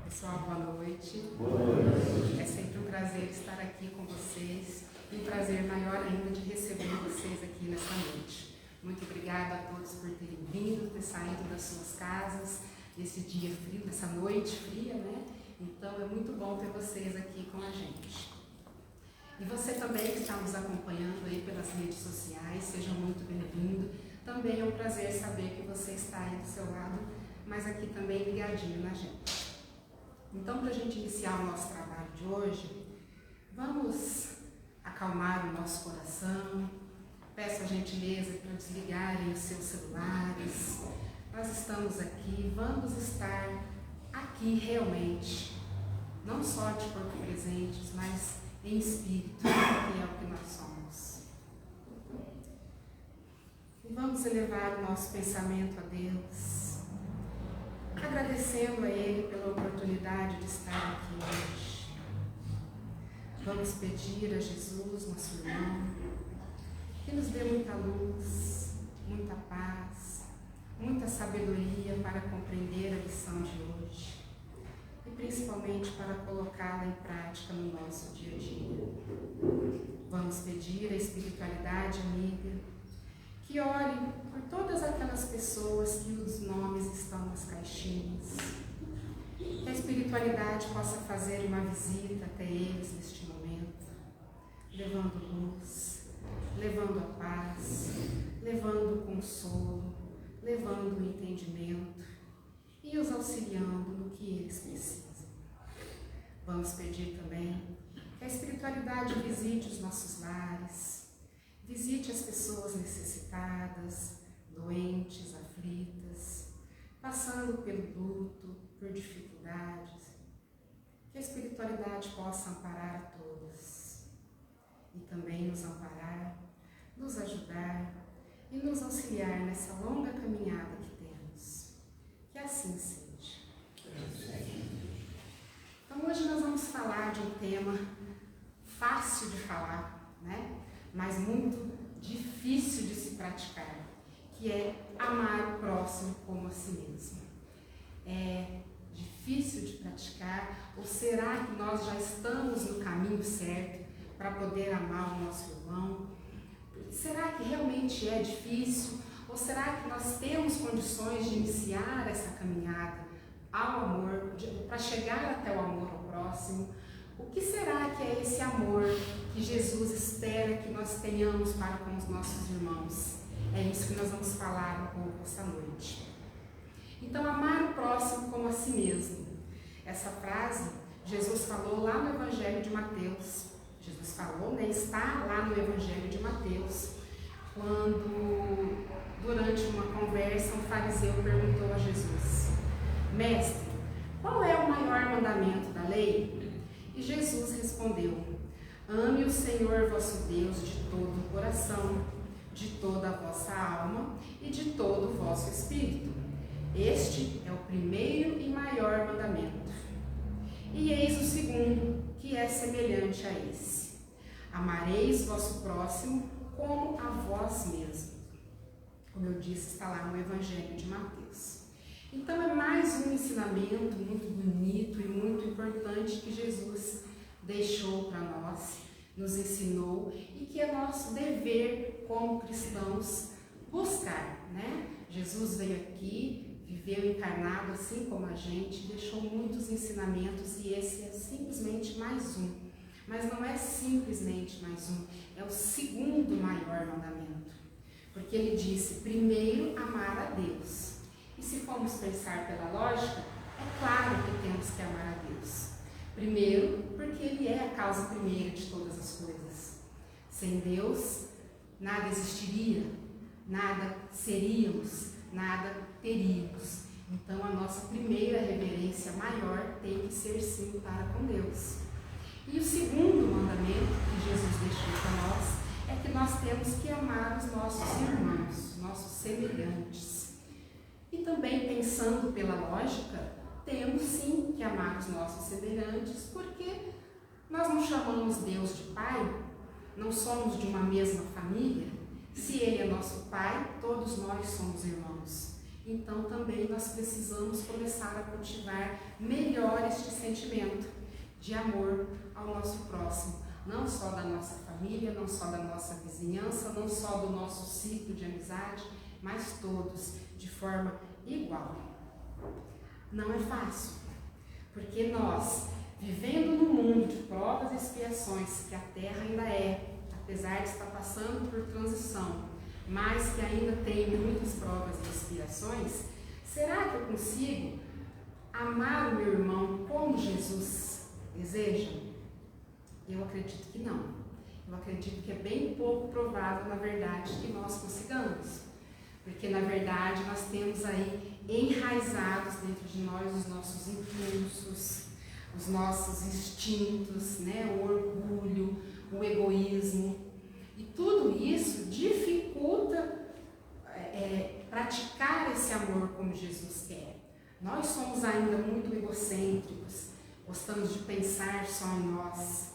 Pessoal, boa noite. Boa noite. É sempre um prazer estar aqui com vocês e um prazer maior ainda de receber vocês aqui nessa noite. Muito obrigada a todos por terem vindo, ter saído das suas casas nesse dia frio, nessa noite fria, né? Então é muito bom ter vocês aqui com a gente. E você também que está nos acompanhando aí pelas redes sociais, seja muito bem-vindo. Também é um prazer saber que você está aí do seu lado, mas aqui também ligadinho na gente. Então, para a gente iniciar o nosso trabalho de hoje, vamos acalmar o nosso coração. Peço a gentileza para desligarem os seus celulares. Nós estamos aqui, vamos estar aqui realmente, não só de corpo presentes, mas em espírito, que é o que nós somos. E vamos elevar o nosso pensamento a Deus, agradecendo a Ele pela oportunidade de estar aqui hoje. Vamos pedir a Jesus, nosso irmão, que nos dê muita luz, muita paz, muita sabedoria para compreender a lição de hoje e principalmente para colocá-la em prática no nosso dia a dia. Vamos pedir a espiritualidade amiga que ore por todas aquelas pessoas que os nomes estão nas caixinhas. Que a espiritualidade possa fazer uma visita até eles neste momento, levando luz, levando a paz, levando o consolo, levando o entendimento e os auxiliando no que eles precisam. Vamos pedir também que a espiritualidade visite os nossos lares, visite as pessoas necessitadas, doentes, aflitas, passando pelo luto, por dificuldades. Que a espiritualidade possa amparar a todos e também nos amparar, nos ajudar e nos auxiliar nessa longa caminhada que temos. Que assim seja. Então hoje nós vamos falar de um tema fácil de falar, né? Mas muito difícil de se praticar, que é amar o próximo como a si mesmo. É difícil de praticar, ou será que nós já estamos no caminho certo para poder amar o nosso irmão? Será que realmente é difícil? Ou será que nós temos condições de iniciar essa caminhada ao amor, para chegar até o amor ao próximo? O que será que é esse amor que Jesus espera que nós tenhamos para com os nossos irmãos? É isso que nós vamos falar um pouco esta noite. Então, amar o próximo como a si mesmo. Essa frase, Jesus falou lá no Evangelho de Mateus. Jesus falou, né? Está lá no Evangelho de Mateus, quando, durante uma conversa, um fariseu perguntou a Jesus: Mestre, qual é o maior mandamento da lei? E Jesus respondeu: ame o Senhor vosso Deus de todo o coração, de toda a vossa alma e de todo o vosso espírito. Este é o primeiro e maior mandamento. E eis o segundo, que é semelhante a esse: amareis vosso próximo como a vós mesmo. Como eu disse, está lá no Evangelho de Mateus. Então é mais um ensinamento muito bonito e muito importante que Jesus deixou para nós, nos ensinou e que é nosso dever como cristãos buscar, né? Jesus veio aqui, viveu encarnado assim como a gente, deixou muitos ensinamentos e esse é simplesmente mais um. Mas não é simplesmente mais um, é o segundo maior mandamento. Porque ele disse, primeiro amar a Deus. E se formos pensar pela lógica, é claro que temos que amar a Deus. Primeiro, porque Ele é a causa primeira de todas as coisas. Sem Deus, nada existiria, nada seríamos, nada teríamos. Então, a nossa primeira reverência maior tem que ser sim para com Deus. E o segundo mandamento que Jesus deixou para nós é que nós temos que amar os nossos irmãos, nossos semelhantes. E também, pensando pela lógica, temos sim que amar os nossos semelhantes, porque nós não chamamos Deus de Pai, não somos de uma mesma família. Se Ele é nosso Pai, todos nós somos irmãos. então também nós precisamos começar a cultivar melhor este sentimento de amor ao nosso próximo, não só da nossa família, não só da nossa vizinhança, não só do nosso ciclo de amizade, mas todos de forma igual. Não é fácil, porque nós, vivendo num mundo de provas e expiações, que a Terra ainda é, apesar de estar passando por transição, mas que ainda tem muitas provas e expiações, será que eu consigo amar o meu irmão como Jesus deseja? Eu acredito que não. Eu acredito que é bem pouco provável, na verdade, que nós consigamos. Porque, na verdade, nós temos aí enraizados dentro de nós os nossos impulsos, os nossos instintos, né? O orgulho, o egoísmo. E tudo isso dificulta praticar esse amor como Jesus quer. Nós somos ainda muito egocêntricos, gostamos de pensar só em nós.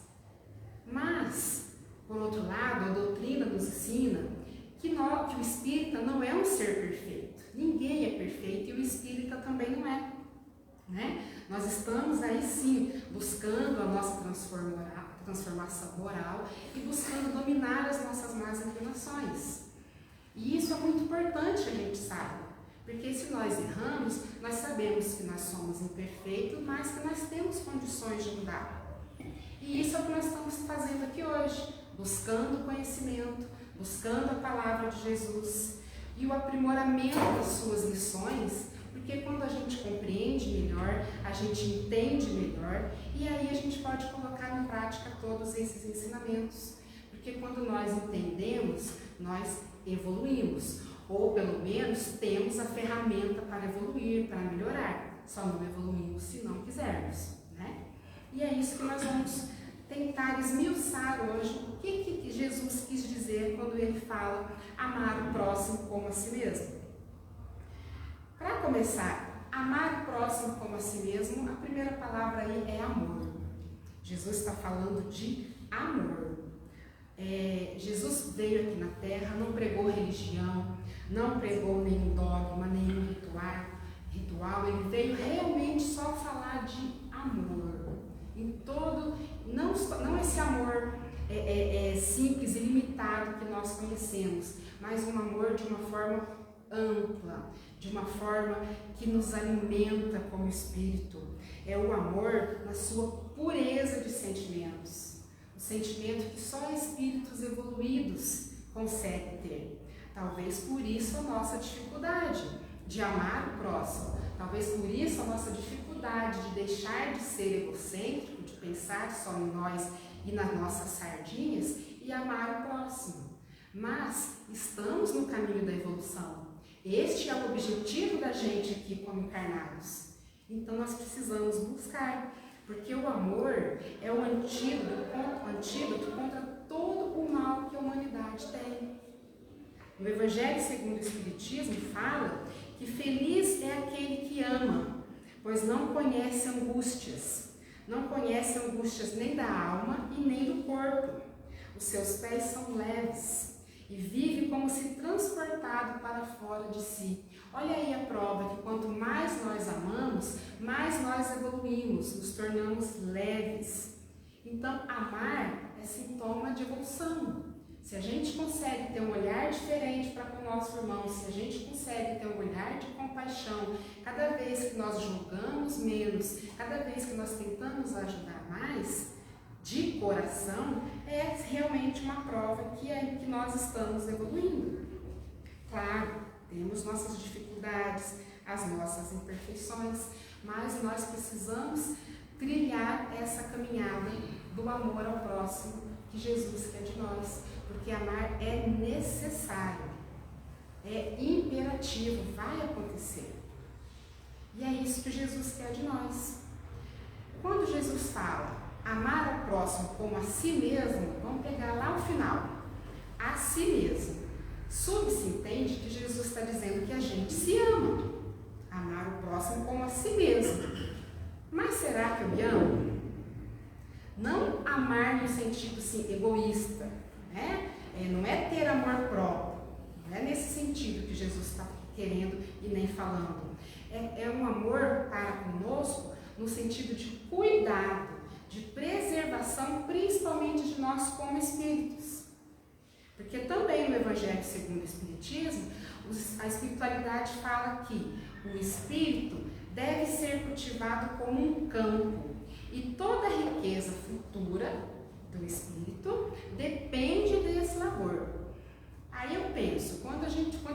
Mas, por outro lado, a doutrina nos ensina que o espírita não é um ser perfeito. Ninguém é perfeito e o espírita também não é. Né? Nós estamos aí sim buscando a nossa transformação moral e buscando dominar as nossas más inclinações. E isso é muito importante a gente saber, porque se nós erramos, nós sabemos que nós somos imperfeitos, mas que nós temos condições de mudar. E isso é o que nós estamos fazendo aqui hoje, buscando conhecimento, buscando a palavra de Jesus e o aprimoramento das suas lições, porque quando a gente compreende melhor, a gente entende melhor e aí a gente pode colocar em prática todos esses ensinamentos. Porque quando nós entendemos, nós evoluímos, ou pelo menos temos a ferramenta para evoluir, para melhorar. Só não evoluímos se não quisermos, né? E é isso que nós vamos tentar esmiuçar hoje, o que Jesus quis dizer quando ele fala amar o próximo como a si mesmo. Para começar, amar o próximo como a si mesmo, a primeira palavra aí é amor. Jesus está falando de amor. Jesus veio aqui na Terra, não pregou religião, não pregou nenhum dogma, nenhum ritual, ele veio realmente só falar de amor. Em todo, não esse amor simples e limitado que nós conhecemos, mas um amor de uma forma ampla, de uma forma que nos alimenta como espírito. É o amor na sua pureza de sentimentos, o sentimento que só espíritos evoluídos conseguem ter. Talvez por isso a nossa dificuldade de amar o próximo, talvez por isso a nossa dificuldade de deixar de ser egocêntrico, de pensar só em nós e nas nossas sardinhas e amar o próximo. Mas estamos no caminho da evolução. Este é o objetivo da gente aqui como encarnados. Então nós precisamos buscar, porque o amor é o antídoto contra todo o mal que a humanidade tem. O Evangelho segundo o Espiritismo fala que feliz é aquele que ama, pois não conhece angústias. Não conhece angústias nem da alma e nem do corpo. Os seus pés são leves e vive como se transportado para fora de si. Olha aí a prova que quanto mais nós amamos, mais nós evoluímos, nos tornamos leves. Então, amar é sintoma de evolução. Se a gente consegue ter um olhar diferente para com o nosso irmão, se a gente consegue ter um olhar de compaixão, cada vez que nós julgamos menos, cada vez que nós tentamos ajudar mais, de coração, é realmente uma prova que nós estamos evoluindo. Claro, temos nossas dificuldades, as nossas imperfeições, mas nós precisamos trilhar essa caminhada do amor ao próximo que Jesus quer de nós, porque amar é necessário, é imperativo, vai acontecer. E é isso que Jesus quer de nós. Quando Jesus fala amar ao próximo como a si mesmo, vamos pegar lá o final, a si mesmo. Subentende que Jesus está dizendo que a gente se ama, amar o próximo como a si mesmo. Mas será que eu me amo? Não amar no sentido assim, egoísta, né? Não é ter amor próprio, não é nesse sentido que Jesus está querendo e nem falando. É um amor para conosco no sentido de cuidado, de preservação, principalmente de nós como espíritos. Porque também no Evangelho segundo o Espiritismo, a espiritualidade fala que o espírito deve ser cultivado como um campo e toda a riqueza futura do espírito depende desse labor. Aí eu penso, quando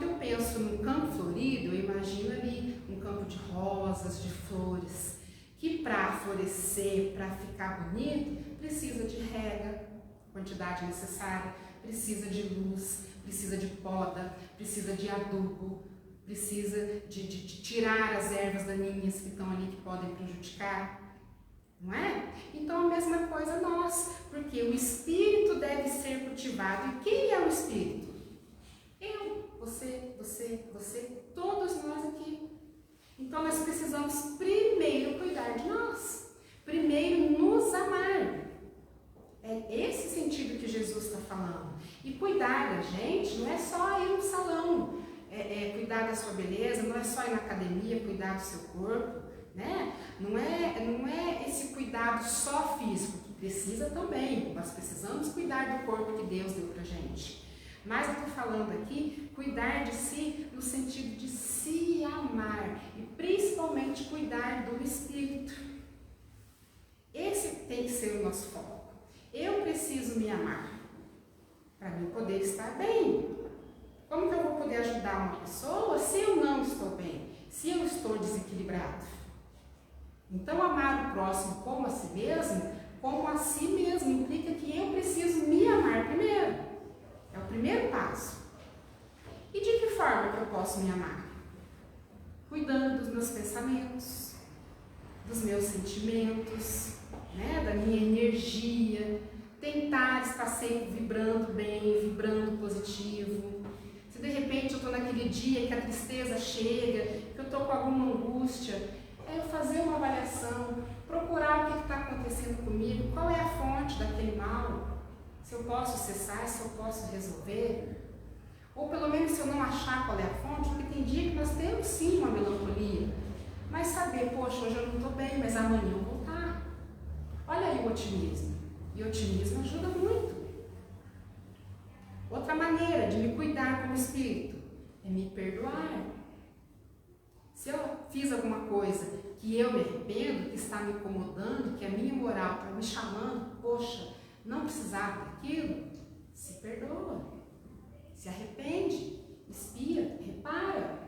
eu penso num campo florido, eu imagino ali um campo de rosas, de flores, que para florescer, para ficar bonito, precisa de rega, quantidade necessária, precisa de luz, precisa de poda, precisa de adubo, precisa de tirar as ervas daninhas que estão ali que podem prejudicar, não é? Então a mesma coisa nós, porque o espírito deve ser cultivado. E quem é o espírito? Eu, você, todos nós aqui. Então nós precisamos primeiro cuidar de nós, primeiro nos amar. É esse sentido que Jesus está falando. E cuidar da gente não é só ir no salão, cuidar da sua beleza, não é só ir na academia, cuidar do seu corpo, né? Não é esse cuidado só físico, que precisa também. Nós precisamos cuidar do corpo que Deus deu pra gente. Mas eu estou falando aqui, cuidar de si no sentido de se amar e principalmente cuidar do espírito. Esse tem que ser o nosso foco. Eu preciso me amar para mim poder estar bem. Como que eu vou poder ajudar uma pessoa se eu não estou bem, se eu estou desequilibrado? Então, amar o próximo como a si mesmo, implica que eu preciso me amar primeiro. É o primeiro passo. E de que forma que eu posso me amar? Cuidando dos meus pensamentos, dos meus sentimentos, né, da minha energia, tentar estar sempre vibrando bem, vibrando positivo. Se de repente eu estou naquele dia que a tristeza chega, que eu estou com alguma angústia, eu fazer uma avaliação, procurar o que está acontecendo comigo, qual é a fonte daquele mal, se eu posso cessar, se eu posso resolver. Ou pelo menos se eu não achar qual é a fonte, porque tem dia que nós temos sim uma melancolia, mas saber, poxa, hoje eu não estou bem, mas amanhã eu vou estar. Olha aí o otimismo. E o otimismo ajuda muito. Outra maneira de me cuidar como espírito é me perdoar. Se eu fiz alguma coisa que eu me arrependo, que está me incomodando, que a minha moral está me chamando, poxa, não precisava daquilo, se perdoa, se arrepende, expia, repara.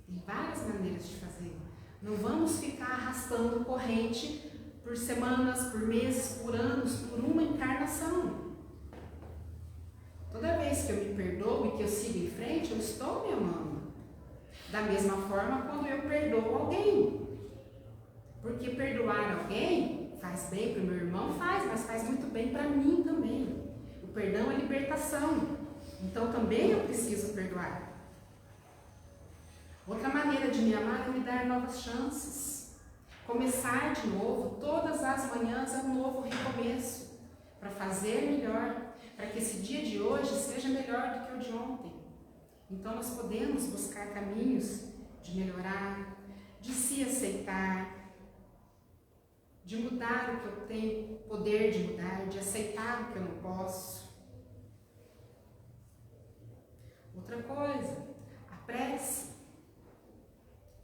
Tem várias maneiras de fazer. Não vamos ficar arrastando corrente por semanas, por meses, por anos, por uma encarnação. Toda vez que eu me perdoo e que eu sigo em frente, eu estou me amando. Da mesma forma quando eu perdoo alguém. Porque perdoar alguém faz bem para o meu irmão, mas faz muito bem para mim também. O perdão é libertação. Então também eu preciso perdoar. Outra maneira de me amar é me dar novas chances. Começar de novo, todas as manhãs é um novo recomeço, para fazer melhor, para que esse dia de hoje seja melhor do que o de ontem. Então nós podemos buscar caminhos de melhorar, de se aceitar, de mudar o que eu tenho poder de mudar, de aceitar o que eu não posso. Outra coisa, a prece.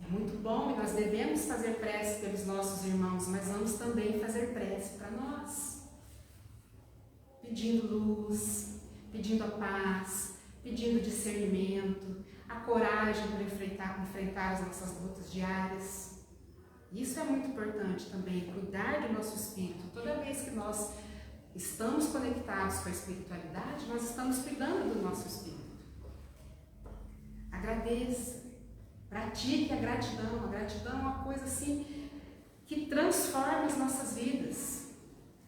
É muito bom e nós devemos fazer prece pelos nossos irmãos, mas vamos também fazer prece para nós. Pedindo luz, pedindo a paz, pedindo discernimento, a coragem para enfrentar as nossas lutas diárias. Isso é muito importante também, cuidar do nosso espírito. Toda vez que nós estamos conectados com a espiritualidade, nós estamos cuidando do nosso espírito. Agradeça. Pratique a gratidão. A gratidão é uma coisa assim que transforma as nossas vidas,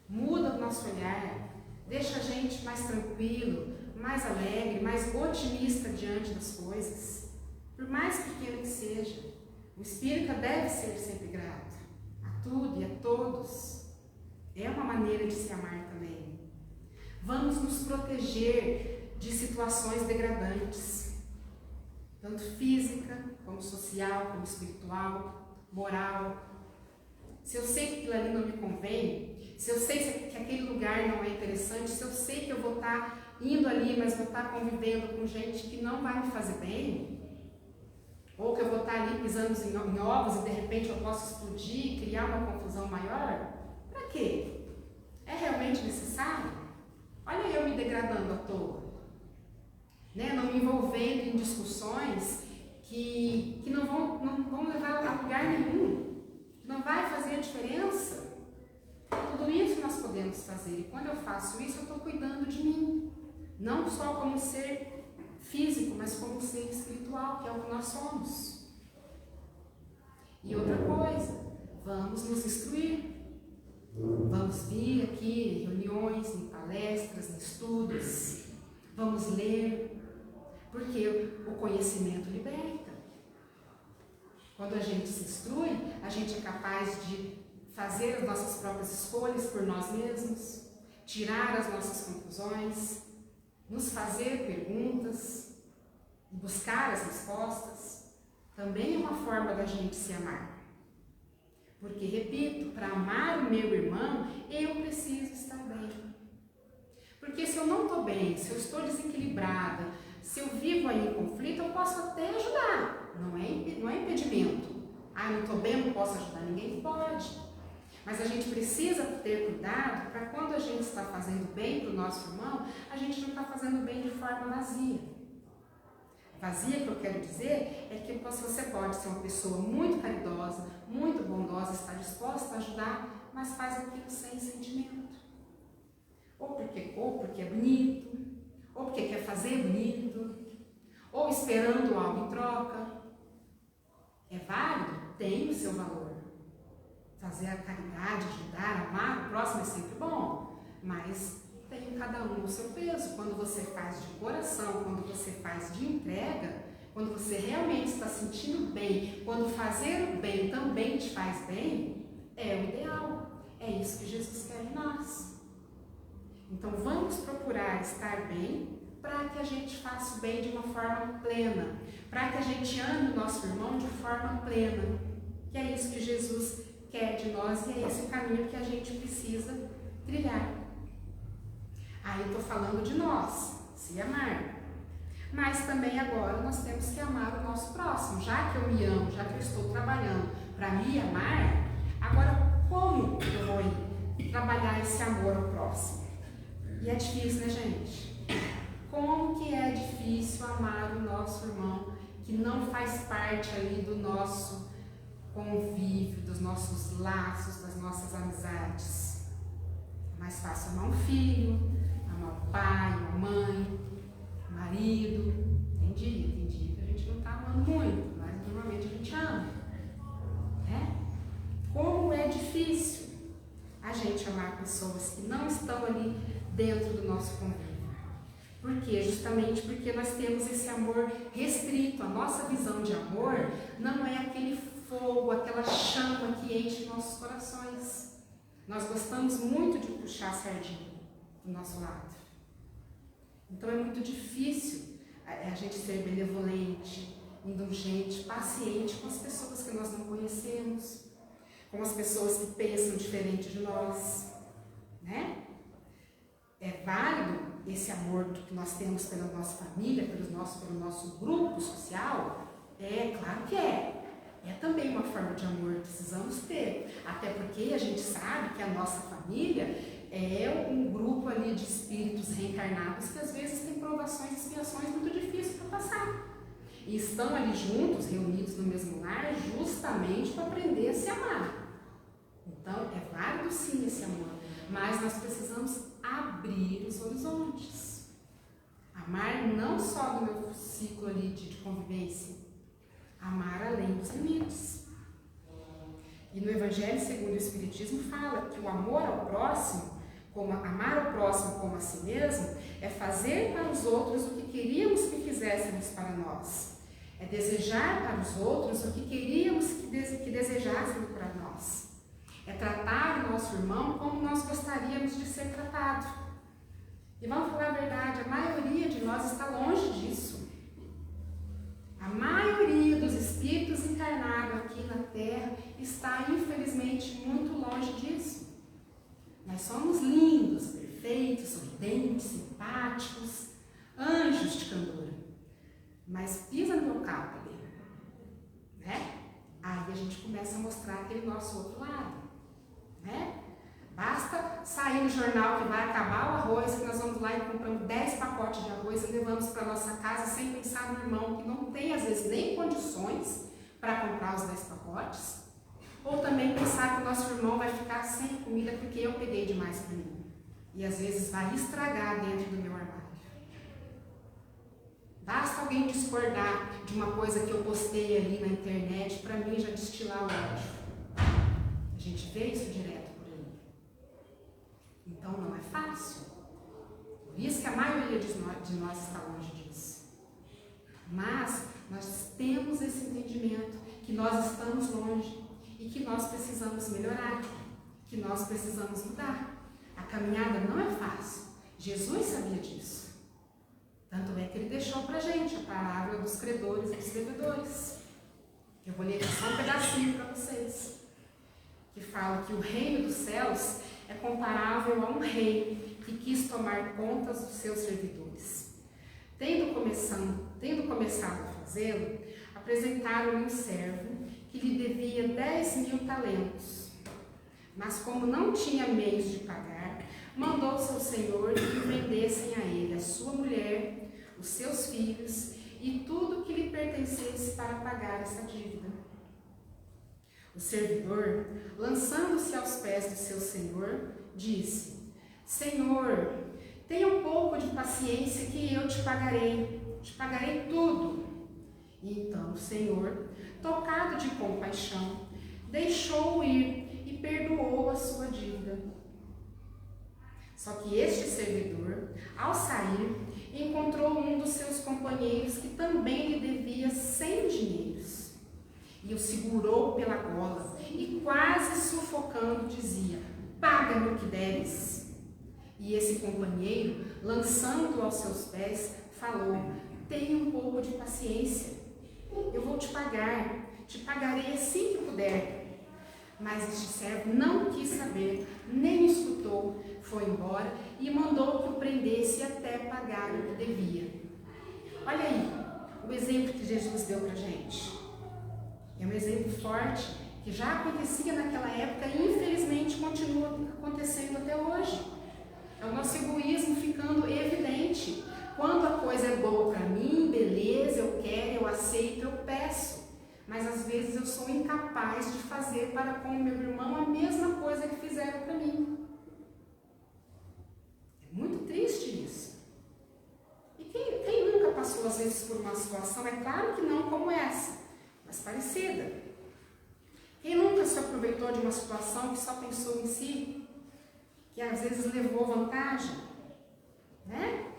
muda o nosso olhar, deixa a gente mais tranquilo, mais alegre, mais otimista diante das coisas, por mais pequeno que seja. O espírita deve ser sempre grato a tudo e a todos. É uma maneira de se amar também. Vamos nos proteger de situações degradantes. tanto física, como social, como espiritual, moral. Se eu sei que aquilo ali não me convém, se eu sei que aquele lugar não é interessante, se eu sei que eu vou estar indo ali, mas vou estar convivendo com gente que não vai me fazer bem, ou que eu vou estar ali pisando em ovos e de repente eu posso explodir, criar uma confusão maior, para quê? É realmente necessário? Olha eu me degradando à toa, né? Não me envolvendo em discussões que não vão levar a lugar nenhum, não vai fazer a diferença. Tudo isso nós podemos fazer, e quando eu faço isso eu estou cuidando de mim, não só como ser físico, mas como ser espiritual, que é o que nós somos. E outra coisa, vamos nos instruir, vamos vir aqui em reuniões, em palestras, em estudos, vamos ler, porque o conhecimento liberta. Quando a gente se instrui, a gente é capaz de fazer as nossas próprias escolhas por nós mesmos, tirar as nossas conclusões, nos fazer perguntas, buscar as respostas. Também é uma forma da gente se amar. Porque, repito, para amar o meu irmão, eu preciso estar bem. Porque se eu não estou bem, se eu estou desequilibrada, se eu vivo aí em conflito, eu posso até ajudar. Não é impedimento. Eu não estou bem, eu não posso ajudar ninguém? Pode. Mas a gente precisa ter cuidado para quando a gente está fazendo bem para o nosso irmão, a gente não está fazendo bem de forma vazia. Vazia, que eu quero dizer, é que você pode ser uma pessoa muito caridosa, muito bondosa, está disposta a ajudar, mas faz aquilo sem sentimento. Ou porque é bonito, ou porque quer fazer bonito, ou esperando algo em troca. É válido? Tem o seu valor. Fazer a caridade, ajudar, amar o próximo é sempre bom, mas tem cada um o seu peso. Quando você faz de coração, quando você faz de entrega, quando você realmente está sentindo bem, quando fazer o bem também te faz bem, é o ideal. É isso que Jesus quer em nós. Então vamos procurar estar bem para que a gente faça o bem de uma forma plena, para que a gente ame o nosso irmão de forma plena, que é isso que Jesus quer de nós e é esse o caminho que a gente precisa trilhar. Aí eu estou falando de nós, se amar. Mas também agora nós temos que amar o nosso próximo. Já que eu me amo, já que eu estou trabalhando para me amar, agora como eu vou trabalhar esse amor ao próximo? E é difícil, né, gente? Como que é difícil amar o nosso irmão que não faz parte ali do nosso convívio, dos nossos laços, das nossas amizades. É mais fácil amar um filho, amar um pai, uma mãe, um marido. Tem dia que a gente não está amando muito, mas normalmente a gente ama. Né? Como é difícil a gente amar pessoas que não estão ali dentro do nosso convívio. Por quê? Justamente porque nós temos esse amor restrito. A nossa visão de amor não é aquele fogo, aquela chama que enche nossos corações. Nós gostamos muito de puxar a sardinha do nosso lado. Então é muito difícil a gente ser benevolente, indulgente, paciente com as pessoas que nós não conhecemos, com as pessoas que pensam diferente de nós, né? É válido esse amor que nós temos pela nossa família, pelo nosso grupo social? É, claro que é. É também uma forma de amor que precisamos ter. Até porque a gente sabe que a nossa família é um grupo ali de espíritos reencarnados que às vezes tem provações e expiações muito difíceis para passar. E estão ali juntos, reunidos no mesmo lar, justamente para aprender a se amar. Então, é válido sim esse amor, mas nós precisamos abrir os horizontes. Amar não só no meu ciclo ali de convivência, amar além dos limites. E no Evangelho segundo o Espiritismo fala que o amor ao próximo, como amar o próximo como a si mesmo, é fazer para os outros o que queríamos que fizéssemos para nós. É desejar para os outros o que queríamos que desejassem para nós. É tratar o nosso irmão como nós gostaríamos de ser tratado. E vamos falar a verdade, a maioria de nós está longe disso. A A maioria dos espíritos encarnados aqui na Terra está, infelizmente, muito longe disso. Nós somos lindos, perfeitos, sorridentes, simpáticos, anjos de candor. Mas pisa no local também, né? Aí a gente começa a mostrar aquele nosso outro lado, né? Basta sair no jornal que vai acabar o arroz, que nós vamos lá e compramos 10 pacotes de arroz e levamos para nossa casa sem pensar no irmão que não tem, às vezes, nem condições para comprar os 10 pacotes. Ou também pensar que o nosso irmão vai ficar sem comida porque eu peguei demais para mim. E às vezes vai estragar dentro do meu armário. Basta alguém discordar de uma coisa que eu postei ali na internet, para mim já destilar o ódio. A gente vê isso direto por aí. Então não é fácil. Por isso que a maioria de nós está longe disso. Mas nós temos esse entendimento que nós estamos longe e que nós precisamos melhorar, que nós precisamos mudar. A caminhada não é fácil. Jesus sabia disso. Tanto é que ele deixou para a gente a parábola dos credores e dos devedores. Eu vou ler aqui só um pedacinho para vocês. Que fala que o reino dos céus é comparável a um rei que quis tomar contas dos seus servidores. Tendo começado a fazê-lo, apresentaram-lhe um servo que lhe devia 10.000 talentos. Mas como não tinha meios de pagar, mandou seu senhor que vendessem a ele a sua mulher, os seus filhos e tudo que lhe pertencesse para pagar essa dívida. O servidor, lançando-se aos pés do seu senhor, disse: Senhor, tenha um pouco de paciência que eu te pagarei tudo. E então o senhor, tocado de compaixão, deixou-o ir e perdoou a sua dívida. Só que este servidor, ao sair, encontrou um dos seus companheiros que também lhe devia 100 dinheiros. E o segurou pela gola e, quase sufocando, dizia: Paga-me o que deves. E esse companheiro, lançando-o aos seus pés, falou: Tenha um pouco de paciência. Eu vou te pagarei assim que puder. Mas este servo não quis saber, nem escutou, foi embora e mandou que o prendesse até pagar o que devia. Olha aí, o exemplo que Jesus deu para a gente. É um exemplo forte, que já acontecia naquela época e infelizmente continua acontecendo até hoje. É o nosso egoísmo ficando evidente. Quando a coisa é boa para mim, beleza, eu quero, eu aceito, eu peço. Mas às vezes eu sou incapaz de fazer para com o meu irmão a mesma coisa que fizeram para mim. É muito triste isso. E quem nunca passou às vezes por uma situação, é claro que não como essa, mas parecida. Quem nunca se aproveitou de uma situação que só pensou em si, que às vezes levou vantagem, né?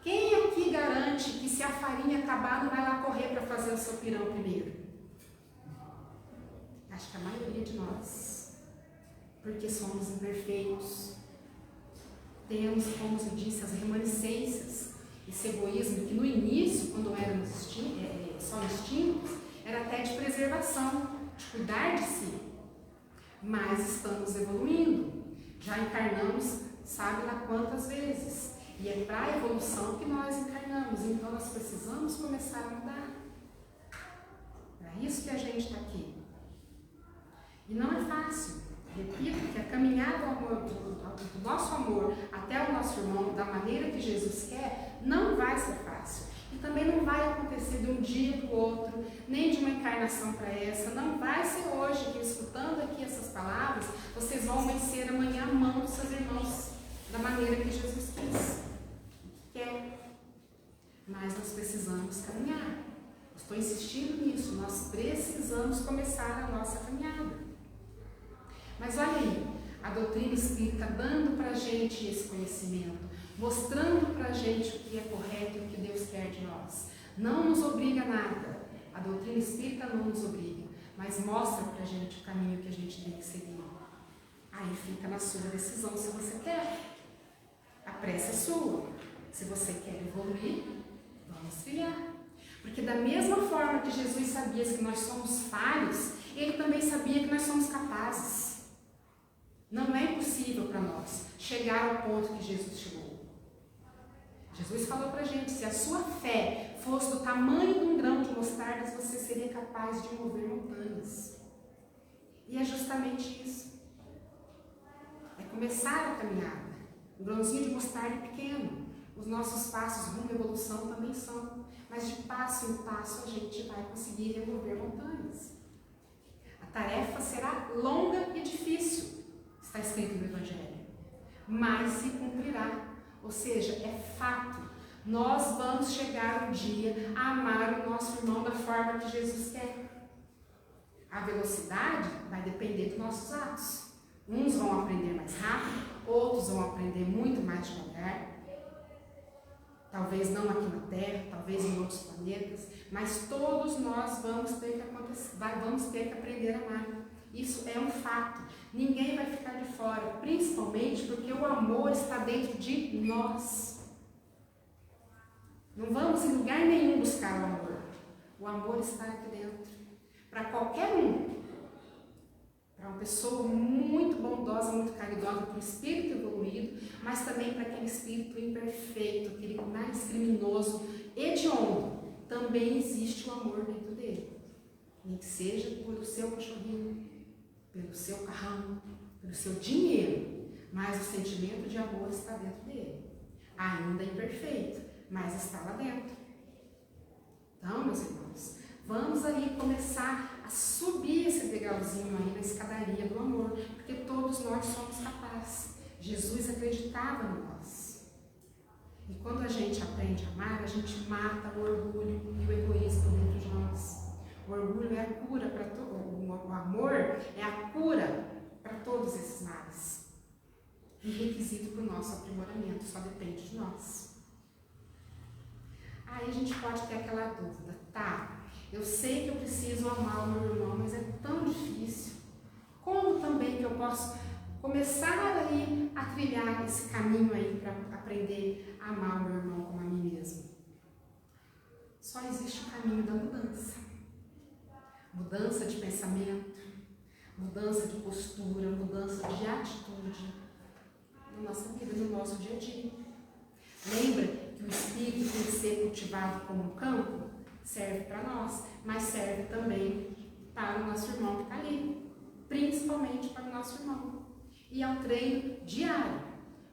Quem aqui garante que se a farinha acabar não vai lá correr para fazer o seu pirão primeiro? Acho que a maioria de nós, porque somos imperfeitos, temos, como eu disse, as remanescências, esse egoísmo que no início, quando éramos só instintos, era até de preservação, de cuidar de si. Mas estamos evoluindo, já encarnamos, sabe lá quantas vezes, e é para a evolução que nós encarnamos, então nós precisamos começar a mudar. É isso que a gente está aqui. E não é fácil. Repito que a caminhada do nosso amor até o nosso irmão, da maneira que Jesus quer, não vai ser fácil. E também não vai acontecer de um dia para o outro, nem de uma encarnação para essa. Não vai ser hoje que, escutando aqui essas palavras, vocês vão vencer amanhã a mão dos seus irmãos, da maneira que Jesus quer. Mas nós precisamos caminhar. Estou insistindo nisso. Nós precisamos começar a nossa caminhada. Mas olha aí, a doutrina espírita dando para a gente esse conhecimento, mostrando para a gente o que é correto e o que Deus quer de nós. Não nos obriga a nada. A doutrina espírita não nos obriga, mas mostra para a gente o caminho que a gente tem que seguir. Aí fica na sua decisão se você quer. A pressa é sua. Se você quer evoluir, vamos trilhar. Porque da mesma forma que Jesus sabia que nós somos falhos, ele também sabia que nós somos capazes. Não é impossível para nós chegar ao ponto que Jesus chegou. Jesus falou para a gente, se a sua fé fosse do tamanho de um grão de mostarda, você seria capaz de mover montanhas. E é justamente isso. É começar a caminhada. Um grãozinho de mostarda é pequeno. Os nossos passos rumo à evolução também são. Mas de passo em passo a gente vai conseguir remover montanhas. A tarefa será longa e difícil, está escrito no Evangelho, mas se cumprirá. Ou seja, é fato. Nós vamos chegar um dia a amar o nosso irmão da forma que Jesus quer. A velocidade vai depender dos nossos atos. Uns vão aprender mais rápido, outros vão aprender muito mais devagar. Talvez não aqui na Terra, talvez em outros planetas, mas todos nós vamos ter que aprender a amar. Isso é um fato. Ninguém vai ficar de fora, principalmente porque o amor está dentro de nós. Não vamos em lugar nenhum buscar o amor. O amor está aqui dentro. Para qualquer um. Para uma pessoa muito bondosa, muito caridosa, para o espírito evoluído, mas também para aquele espírito imperfeito, aquele mais criminoso, hediondo. Também existe o amor dentro dele. Nem que seja pelo seu cachorrinho, pelo seu carrão, pelo seu dinheiro, mas o sentimento de amor está dentro dele. Ainda imperfeito, mas está lá dentro. Então, meus irmãos, vamos aí começar a subir esse degrauzinho aí na escadaria do amor, porque todos nós somos capazes. Jesus acreditava em nós. E quando a gente aprende a amar, a gente mata o orgulho e o egoísmo dentro de nós. O orgulho é a cura para o amor é a cura para todos esses males. E requisito para o nosso aprimoramento, só depende de nós. Aí a gente pode ter aquela dúvida, tá? Eu sei que eu preciso amar o meu irmão, mas é tão difícil. Como também que eu posso começar aí a trilhar esse caminho aí para aprender a amar o meu irmão como a mim mesmo? Só existe o caminho da mudança. Mudança de pensamento, mudança de postura, mudança de atitude na nossa vida, no nosso dia a dia. Lembra que o espírito tem que ser cultivado como um campo? Serve para nós, mas serve também para o nosso irmão que está ali, principalmente para o nosso irmão. E é um treino diário,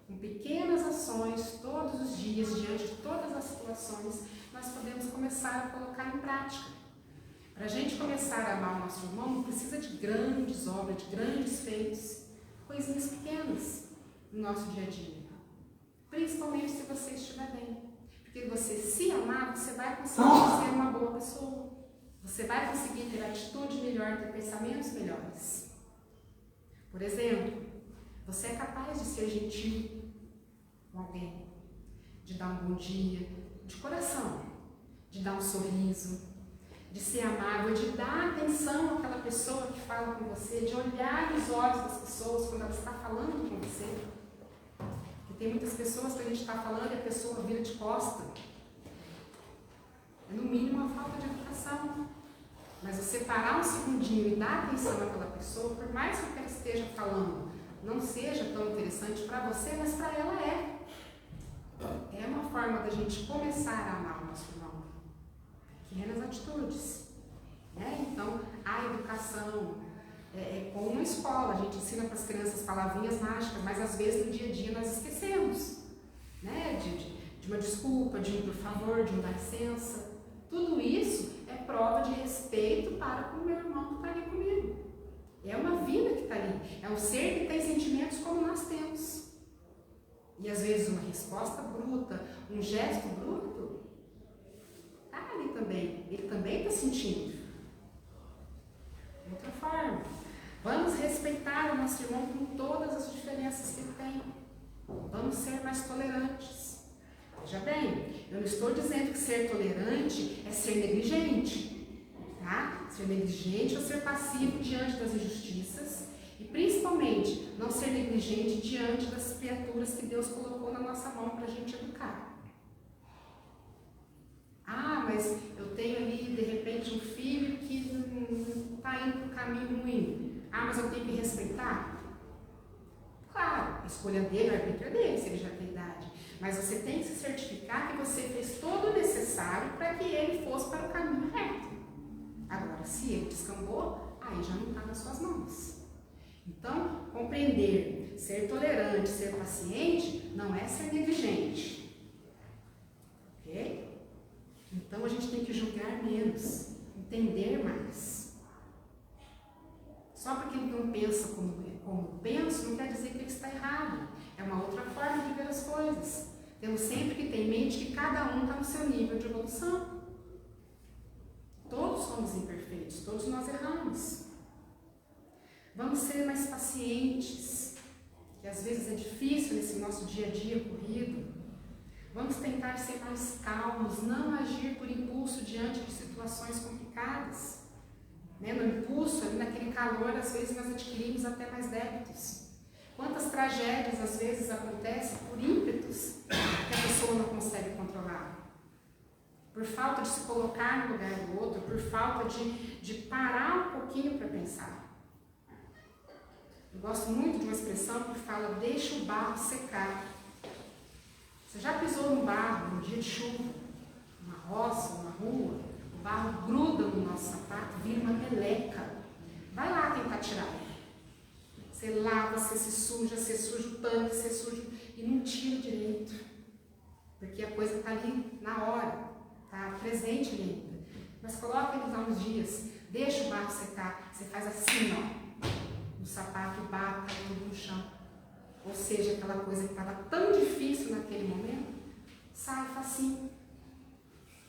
com pequenas ações, todos os dias, diante de todas as situações, nós podemos começar a colocar em prática. Para a gente começar a amar o nosso irmão, não precisa de grandes obras, de grandes feitos, coisinhas pequenas no nosso dia a dia. Principalmente se você estiver bem. Porque você se amar, você vai conseguir ser uma boa pessoa. Você vai conseguir ter atitude melhor, ter pensamentos melhores. Por exemplo, você é capaz de ser gentil com alguém, de dar um bom dia, de coração, de dar um sorriso, de ser amável, de dar atenção àquela pessoa que fala com você, de olhar nos olhos das pessoas quando ela está falando com você. Porque tem muitas pessoas que a gente está falando e a pessoa vira de costa. É no mínimo uma falta de educação. Mas você parar um segundinho e dar atenção àquela pessoa, por mais que o que ela esteja falando não seja tão interessante para você, mas para ela é. É uma forma da gente começar a amar o nosso irmão. Pequenas atitudes. Né? Então, a educação é como uma escola. A gente ensina para as crianças palavrinhas mágicas, mas às vezes no dia a dia nós esquecemos. Né? De uma desculpa, de um por favor, de um dá licença. Tudo isso é prova de respeito para com o meu irmão que está ali comigo. É uma vida que está ali. É um ser que tem sentimentos como nós temos. E às vezes uma resposta bruta, um gesto bruto, está ali também. Ele também está sentindo. De outra forma, vamos respeitar o nosso irmão com todas as diferenças que ele tem. Vamos ser mais tolerantes. Veja bem, eu não estou dizendo que ser tolerante é ser negligente, tá? Ser negligente ou ser passivo diante das injustiças e principalmente não ser negligente diante das criaturas que Deus colocou na nossa mão para a gente educar. Ah, mas eu tenho indo para o caminho ruim. Ah, mas eu tenho que respeitar? Claro, a escolha dele, o arbítrio é dele, se ele já tem idade. Mas você tem que se certificar que você fez todo o necessário para que ele fosse para o caminho reto. Agora, se ele descambou, aí já não está nas suas mãos. Então, compreender, ser tolerante, ser paciente, não é ser negligente. Ok? Então, a gente tem que julgar menos, entender mais. Só porque ele não pensa como penso, não quer dizer que ele está errado. É uma outra forma de ver as coisas. Temos sempre que ter em mente que cada um está no seu nível de evolução. Todos somos imperfeitos, todos nós erramos. Vamos ser mais pacientes, que às vezes é difícil nesse nosso dia a dia corrido. Vamos tentar ser mais calmos, não agir por impulso diante de situações complicadas. No impulso, ali naquele calor, às vezes nós adquirimos até mais débitos. Quantas tragédias às vezes acontecem por ímpetos que a pessoa não consegue controlar? Por falta de se colocar no lugar do outro, por falta de parar um pouquinho para pensar. Eu gosto muito de uma expressão que fala, deixa o barro secar. Você já pisou no barro num dia de chuva, numa roça, numa rua? O barro gruda no nosso sapato, vira uma meleca. Vai lá tentar tirar. Você lava, você suja o pano, você suja e não tira direito. Porque a coisa está ali na hora, está presente ali ainda. Mas coloca ele lá uns dias, deixa o barro secar, você faz assim, ó, no sapato, o barro cai tudo no chão. Ou seja, aquela coisa que estava tão difícil naquele momento, sai facinho.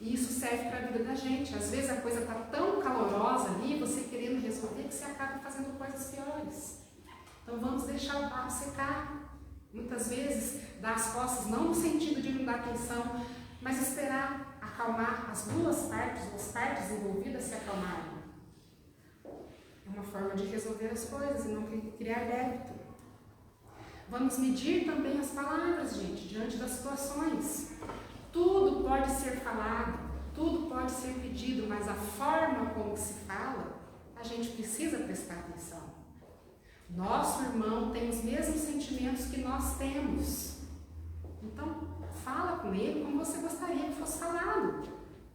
E isso serve para a vida da gente. Às vezes a coisa está tão calorosa ali, você querendo resolver, que você acaba fazendo coisas piores. Então vamos deixar o barro secar. Muitas vezes dar as costas, não no sentido de não dar atenção, mas esperar acalmar as duas partes, as partes envolvidas se acalmarem. É uma forma de resolver as coisas e não criar débito. Vamos medir também as palavras, gente, diante das situações. Tudo pode ser falado, tudo pode ser pedido, mas a forma como se fala, a gente precisa prestar atenção. Nosso irmão tem os mesmos sentimentos que nós temos. Então, fala com ele como você gostaria que fosse falado.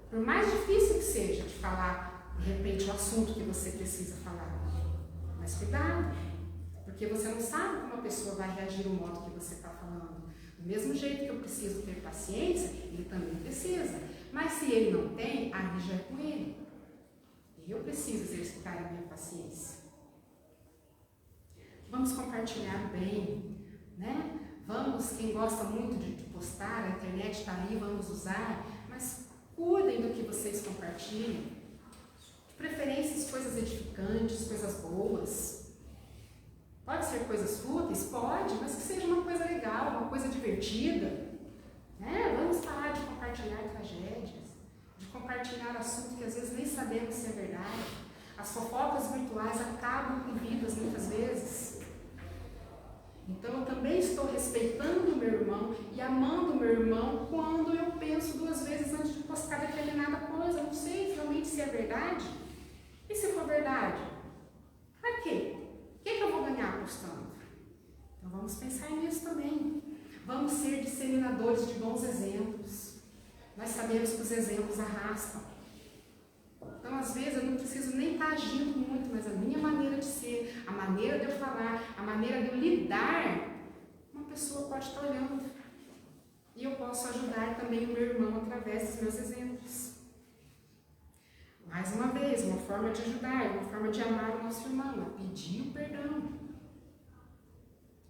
Por mais difícil que seja de falar, de repente, o assunto que você precisa falar. Mas cuidado, porque você não sabe como a pessoa vai reagir ao modo que você está falando. Do mesmo jeito que eu preciso ter paciência, ele também precisa. Mas se ele não tem, aí já é com ele. E eu preciso exercitar a minha paciência. Vamos compartilhar o bem, né? Vamos, quem gosta muito de postar, a internet está ali, vamos usar, mas cuidem do que vocês compartilham. De preferência, coisas edificantes, coisas boas. Pode ser coisas fúteis? Pode, mas que seja uma coisa legal, uma coisa divertida. Né? Vamos parar de compartilhar tragédias, de compartilhar assuntos que às vezes nem sabemos se é verdade. As fofocas virtuais acabam com vidas muitas vezes. Então eu também estou respeitando o meu irmão e amando o meu irmão quando eu penso duas vezes antes de postar determinada coisa. Eu não sei realmente se é verdade. E se for verdade? Para quê? O que eu vou ganhar postando? Então vamos pensar nisso também. Vamos ser disseminadores de bons exemplos. Nós sabemos que os exemplos arrastam. Então, às vezes, eu não preciso nem estar agindo muito, mas a minha maneira de ser, a maneira de eu falar, a maneira de eu lidar, uma pessoa pode estar olhando. E eu posso ajudar também o meu irmão através dos meus exemplos. Mais uma vez, uma forma de ajudar, uma forma de amar o nosso irmão, é pedir o perdão.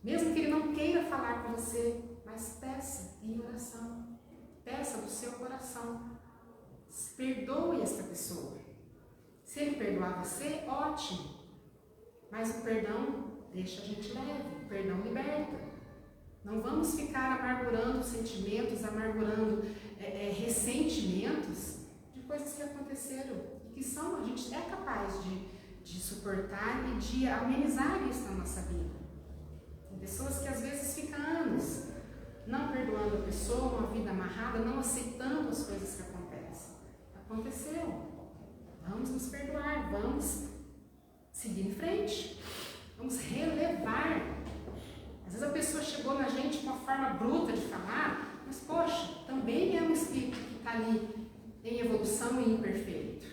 Mesmo que ele não queira falar com você, mas peça em oração. Peça do seu coração. Perdoe esta pessoa. Se ele perdoar você, ótimo. Mas o perdão deixa a gente leve, o perdão liberta. Não vamos ficar amargurando sentimentos, amargurando ressentimentos de coisas que aconteceram e que a gente é capaz de suportar e de amenizar isso na nossa vida. Tem pessoas que às vezes ficam anos não perdoando a pessoa, uma vida amarrada, não aceitando as coisas que acontecem. Aconteceu. Vamos nos perdoar, vamos seguir em frente. Vamos relevar. Às vezes a pessoa chegou na gente com uma forma bruta de falar, mas poxa, também é um espírito que está ali em evolução e imperfeito.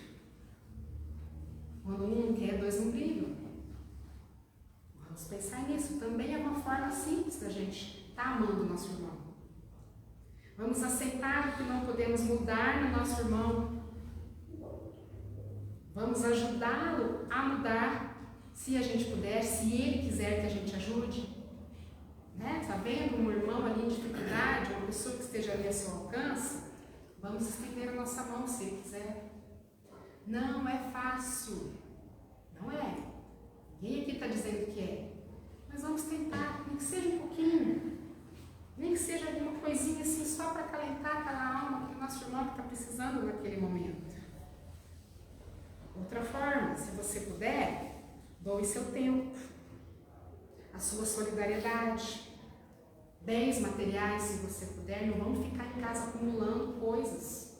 Quando um não quer, dois não brigam. Vamos pensar nisso. Também é uma forma simples da gente estar amando o nosso irmão. Vamos aceitar o que não podemos mudar no nosso irmão. Vamos ajudá-lo a mudar, se a gente puder, se ele quiser que a gente ajude. Né? Tá vendo um irmão ali em dificuldade, uma pessoa que esteja ali a seu alcance? Vamos estender a nossa mão se ele quiser. Não é fácil. Não é. Ninguém aqui está dizendo que é. Mas vamos tentar, nem que seja um pouquinho. Nem que seja alguma coisinha assim, só para acalentar aquela alma, aquele nosso irmão que está precisando naquele momento. Outra forma, se você puder, doe seu tempo, a sua solidariedade, bens materiais, se você puder. Não vamos ficar em casa acumulando coisas.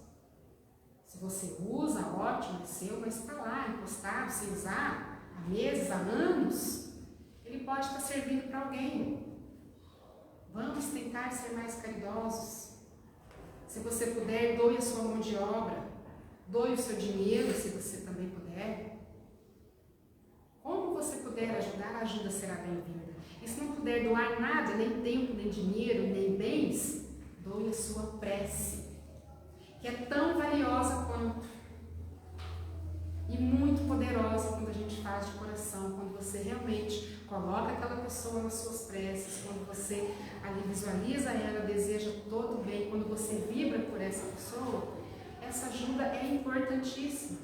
Se você usa, ótimo, é seu, mas está lá, encostado, sem usar, há meses, há anos, ele pode estar servindo para alguém. Vamos tentar ser mais caridosos. Se você puder, doe a sua mão de obra, doe o seu dinheiro, se você também puder. Como você puder ajudar, a ajuda será bem-vinda. E se não puder doar nada, nem tempo, nem dinheiro, nem bens, doe a sua prece, que é tão valiosa quanto, e muito poderosa quando a gente faz de coração, quando você realmente coloca aquela pessoa nas suas preces, quando você ali visualiza ela, deseja todo o bem, quando você vibra por essa pessoa, essa ajuda é importantíssima.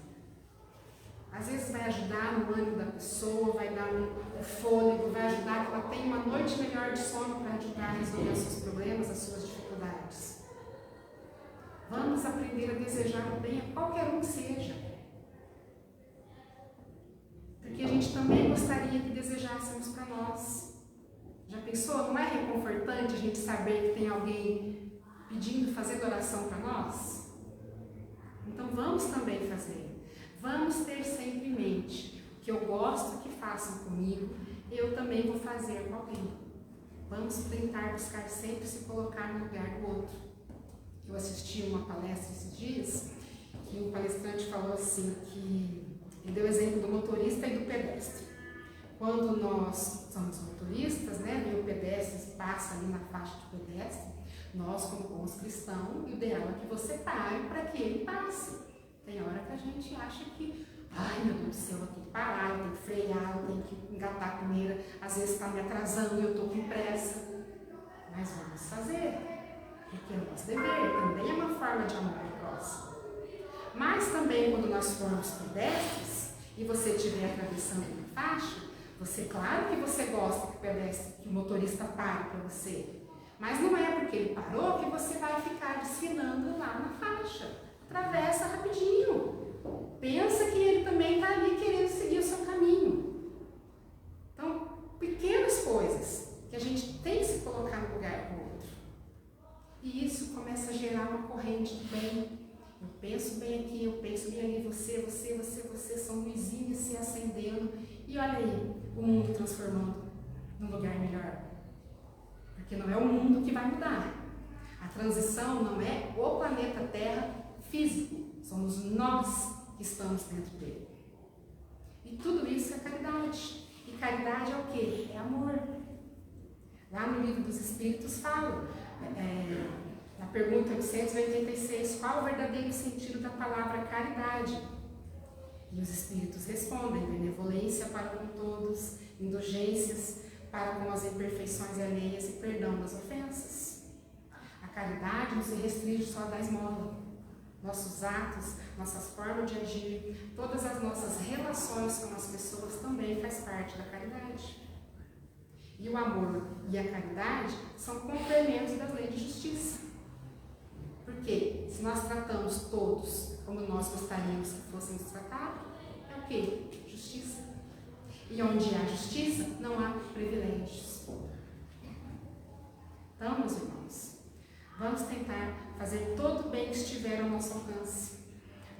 Às vezes vai ajudar no ânimo da pessoa, vai dar um fôlego, vai ajudar que ela tenha uma noite melhor de sono para ajudar a resolver os seus problemas, as suas dificuldades. Vamos aprender a desejar o bem a qualquer um que seja. Porque a gente também gostaria que desejássemos para nós. Já pensou? Não é reconfortante a gente saber que tem alguém pedindo, fazendo oração para nós? Então vamos também fazer. Vamos ter sempre em mente o que eu gosto que façam comigo, eu também vou fazer com alguém. Vamos tentar buscar sempre se colocar no lugar do outro. Eu assisti uma palestra esses dias, que o palestrante falou assim, que ele deu o exemplo do motorista e do pedestre. Quando nós somos motoristas, né, e o pedestre passa ali na faixa de pedestre, nós, como bons cristãos, o ideal é que você pare para que ele passe. Tem hora que a gente acha que, ai meu Deus do céu, eu tenho que parar, eu tenho que frear, eu tenho que engatar a primeira, às vezes está me atrasando e eu estou com pressa. Mas vamos fazer, porque é o nosso dever, também é uma forma de amor ao próximo. Mas também quando nós formos pedestres e você estiver atravessando uma faixa, você, claro que você gosta que o pedestre, que o motorista pare para você, mas não é porque ele parou que você vai ficar desfilando lá na faixa. Atravessa rapidinho. Pensa que ele também está ali querendo seguir o seu caminho. Então, pequenas coisas que a gente tem que se colocar no lugar do outro. E isso começa a gerar uma corrente de bem. Eu penso bem aqui, eu penso bem ali, você, são luzinhas se acendendo. E olha aí, o mundo transformando num lugar melhor. Porque não é o mundo que vai mudar. A transição não é o planeta Terra físico, somos nós que estamos dentro dele. E tudo isso é caridade. E caridade é o quê? É amor. Lá no Livro dos Espíritos fala, na pergunta 886, qual o verdadeiro sentido da palavra caridade? E os Espíritos respondem, benevolência para com todos, indulgências para com as imperfeições alheias e perdão das ofensas. A caridade não se restringe só da esmola. Nossos atos, nossas formas de agir, todas as nossas relações com as pessoas também faz parte da caridade. E o amor e a caridade são complementos das leis de justiça. Porque se nós tratamos todos como nós gostaríamos que fôssemos tratados, é o quê? Justiça. E onde há justiça, não há privilégios. Então, meus irmãos, vamos tentar fazer todo o bem que estiver ao nosso alcance.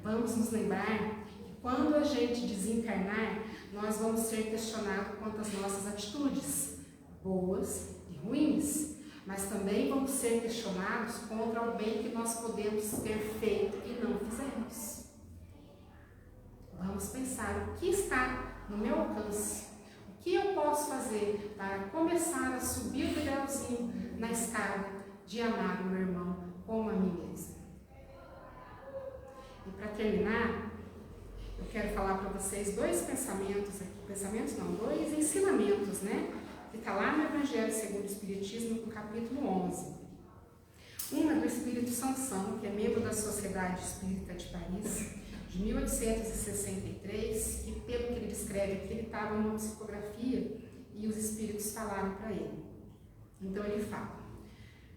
Vamos nos lembrar que quando a gente desencarnar, nós vamos ser questionados quanto às nossas atitudes, boas e ruins, mas também vamos ser questionados contra o bem que nós podemos ter feito e não fizemos. Vamos pensar o que está no meu alcance, o que eu posso fazer para começar a subir o degrauzinho na escada de amar o meu irmão como a mim mesma. E para terminar, eu quero falar para vocês dois ensinamentos, que está lá no Evangelho segundo o Espiritismo, no capítulo 11. Uma do Espírito Sansão, que é membro da Sociedade Espírita de Paris, de 1863, e pelo que ele descreve aqui, ele estava numa psicografia e os espíritos falaram para ele. Então ele fala: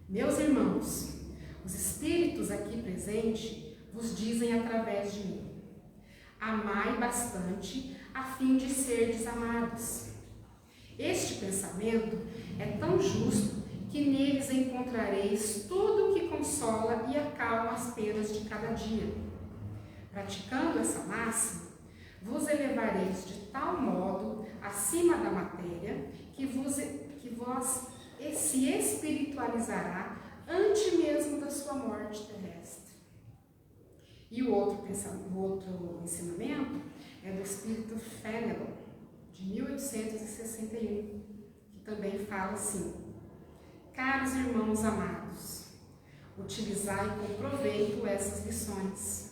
meus irmãos, os espíritos aqui presentes vos dizem através de mim: amai bastante a fim de serdes amados. Este pensamento é tão justo que neles encontrareis tudo o que consola e acalma as penas de cada dia. Praticando essa máxima, vos elevareis de tal modo acima da matéria que vós se espiritualizará antes mesmo da sua morte terrestre. E o outro ensinamento é do Espírito Fénelon, de 1861, que também fala assim: caros irmãos amados, utilizai com proveito essas lições.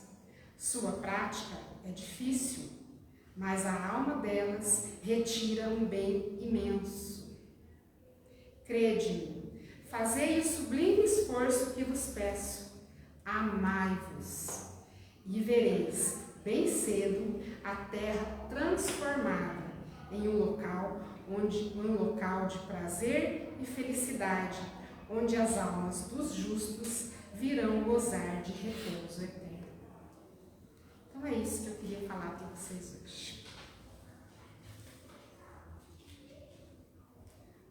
Sua prática é difícil, mas a alma delas retira um bem imenso. Crede-me, fazei o sublime esforço que vos peço, amai-vos, e vereis bem cedo a terra transformada em um local de prazer e felicidade, onde as almas dos justos virão gozar de repouso eterno. Então é isso que eu queria falar para vocês hoje.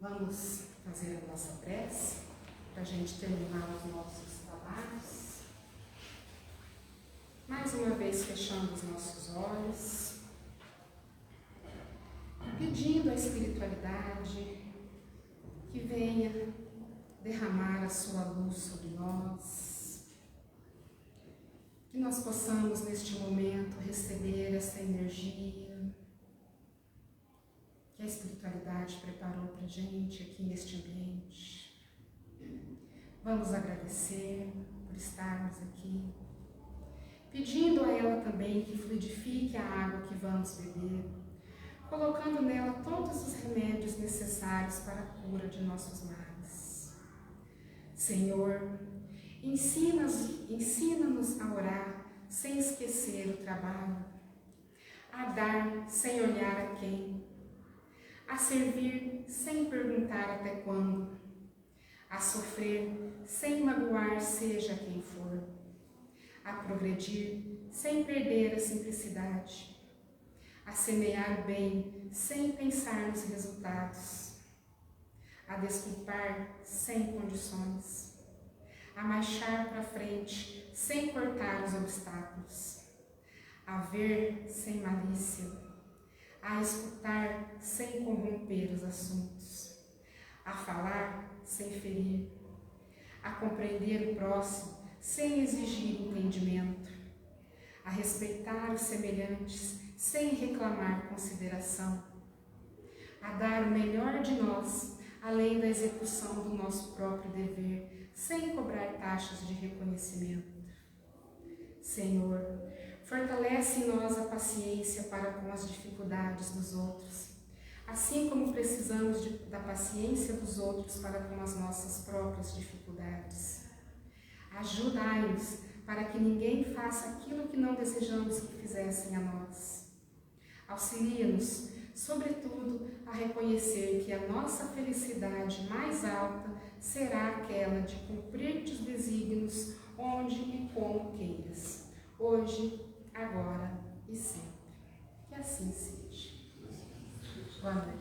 Vamos fazer a nossa prece para a gente terminar os nossos trabalhos. Mais uma vez fechando os nossos olhos, pedindo a espiritualidade que venha derramar a sua luz sobre nós, que nós possamos neste momento receber essa energia que a espiritualidade preparou para a gente aqui neste ambiente. Vamos agradecer por estarmos aqui, pedindo a ela também que fluidifique a água que vamos beber, colocando nela todos os remédios necessários para a cura de nossos males. Senhor, ensina-nos a orar sem esquecer o trabalho, a dar sem olhar a quem, a servir sem perguntar até quando, a sofrer sem magoar seja quem for, a progredir sem perder a simplicidade, a semear o bem sem pensar nos resultados, a desculpar sem condições, a marchar para frente sem cortar os obstáculos, a ver sem malícia, a escutar sem corromper os assuntos, a falar sem ferir, a compreender o próximo sem exigir entendimento, a respeitar os semelhantes sem reclamar consideração, a dar o melhor de nós, além da execução do nosso próprio dever, sem cobrar taxas de reconhecimento. Senhor, fortalece em nós a paciência para com as dificuldades dos outros, assim como precisamos da paciência dos outros para com as nossas próprias dificuldades. Ajudai-nos para que ninguém faça aquilo que não desejamos que fizessem a nós. Auxilia-nos, sobretudo, a reconhecer que a nossa felicidade mais alta será aquela de cumprir os desígnios onde e como queiras, hoje, agora e sempre. Que assim seja. Boa noite.